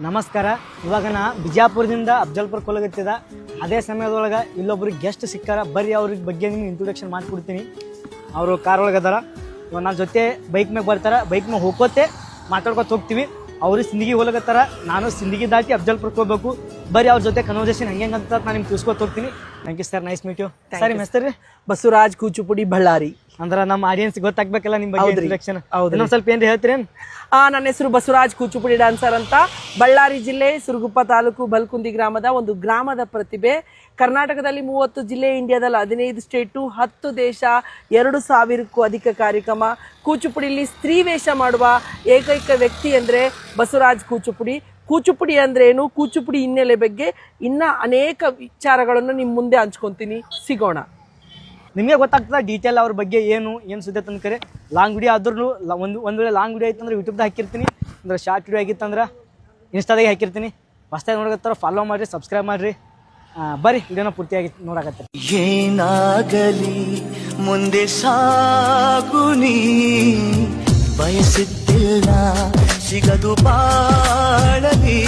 ನಮಸ್ಕಾರ. ಇವಾಗ ನಾ ಬಿಜಾಪುರದಿಂದ ಅಫ್ಜಲ್ಪುರಕ್ಕೆ ಹೋಗತ್ತಿದ್ದ ಅದೇ ಸಮಯದೊಳಗೆ ಇಲ್ಲೊಬ್ರಿಗೆ ಗೆಸ್ಟ್ ಸಿಕ್ಕಾರ. ಬರ್ರಿ ಅವ್ರಿಗೆ ಬಗ್ಗೆ ನಿಮ್ಗೆ ಇಂಟ್ರೊಡಕ್ಷನ್ ಮಾಡಿಕೊಡ್ತೀನಿ. ಅವರು ಕಾರ್ ಒಳಗೆ ಅದಾರ. ಇವಾಗ ನನ್ನ ಜೊತೆ ಬೈಕ್ ಮ್ಯಾಗ ಬರ್ತಾರೆ. ಬೈಕ್ ಮ್ಯಾಗ ಹೋಗೋತೆ ಮಾತಾಡ್ಕೊತ ಹೋಗ್ತೀವಿ. ಅವರು ಸಿಂದಗಿ ಹೋಗತ್ತಾರ, ನಾನು ಸಿಂದಗಿ ದಾಟಿ ಅಫ್ಜಲ್ಪುರಕ್ಕೆ ಹೋಗ್ಬೇಕು. ಬರ್ರಿ ಅವ್ರ ಜೊತೆ ಕನ್ವರ್ಸೇಷನ್ ಹೆಂಗೆ ಅಂತ ನಾನು ನಿಮ್ಗೆ ತಿಳ್ಸ್ಕೊತ ಹೋಗ್ತೀನಿ. Thank you sir, nice meet you. Sir ನಿಮ್ಮ ಹೆಸರು? ಬಸವರಾಜ್ ಕೂಚುಪುಡಿ ಬಳ್ಳಾರಿ. ಅಂದ್ರೆ ನಮ್ಮ ಆಡಿಯನ್ಸ್ ಗೊತ್ತಾಗ್ಬೇಕಲ್ಲ ನಿಮ್ಮ ಬಗ್ಗೆ ಇಂಟ್ರೊಡಕ್ಷನ್. ಇನ್ನೊಂದು ಸ್ವಲ್ಪ ಏನ್ರಿ ಹೇಳ್ತೀರೇನು? ನನ್ನ ಹೆಸರು ಬಸವರಾಜ್ ಕೂಚುಪುಡಿ ಡ್ಯಾನ್ಸರ್ ಅಂತ. ಬಳ್ಳಾರಿ ಜಿಲ್ಲೆ ಸುರಗುಪ್ಪ ತಾಲೂಕು ಬಲ್ಕುಂದಿ ಗ್ರಾಮದ ಒಂದು ಗ್ರಾಮದ ಪ್ರತಿಭೆ. ಕರ್ನಾಟಕದಲ್ಲಿ 30 ಜಿಲ್ಲೆ, ಇಂಡಿಯಾದಲ್ಲಿ 15 ಸ್ಟೇಟು, 10 ದೇಶ, 2,000ಕ್ಕೂ ಅಧಿಕ ಕಾರ್ಯಕ್ರಮ. ಕೂಚುಪುಡಿಲಿ ಸ್ತ್ರೀ ವೇಷ ಮಾಡುವ ಏಕೈಕ ವ್ಯಕ್ತಿ ಅಂದರೆ ಬಸವರಾಜ್ ಕೂಚುಪುಡಿ. ಕೂಚುಪುಡಿ ಅಂದ್ರೆ ಏನು, ಕೂಚುಪುಡಿ ಹಿನ್ನೆಲೆ ಬಗ್ಗೆ ಇನ್ನ ಅನೇಕ ವಿಚಾರಗಳನ್ನು ನಿಮ್ಮ ಮುಂದೆ ಹಂಚ್ಕೊತೀನಿ. ಸಿಗೋಣ. ನಿಮಗೆ ಗೊತ್ತಾಗ್ತದೆ ಡೀಟೇಲ್ ಅವ್ರ ಬಗ್ಗೆ ಏನು ಸುದ್ದಿ ಅಂತಂದ್ರೆ. ಲಾಂಗ್ ವಿಡಿಯೋ ಆದ್ರೂ ಒಂದು ವೇಳೆ ಲಾಂಗ್ ವಿಡಿಯೋ ಐತಂದ್ರೆ ಯೂಟ್ಯೂಬ್ದಾಗ ಹಾಕಿರ್ತೀನಿ. ಅಂದ್ರೆ ಶಾರ್ಟ್ ವಿಡಿಯೋ ಆಗಿತ್ತಂದ್ರೆ ಇನ್ಸ್ಟಾದಾಗ ಹಾಕಿರ್ತೀನಿ. ಹೊಸ್ದಾಗಿ ನೋಡಕತ್ತಾರ ಫಾಲೋ ಮಾಡಿರಿ, ಸಬ್ಸ್ಕ್ರೈಬ್ ಮಾಡಿರಿ. ಬರ್ರಿ ವಿಡಿಯೋನ ಪೂರ್ತಿಯಾಗಿ ನೋಡಕತ್ತಾರೆ. ಏನಾಗಲಿ ಮುಂದೆ ಸಾಗುನಿ, ಬಯಸುತ್ತಿಲ್ಲ ಸಿಗದು ಬಾಳಲಿ.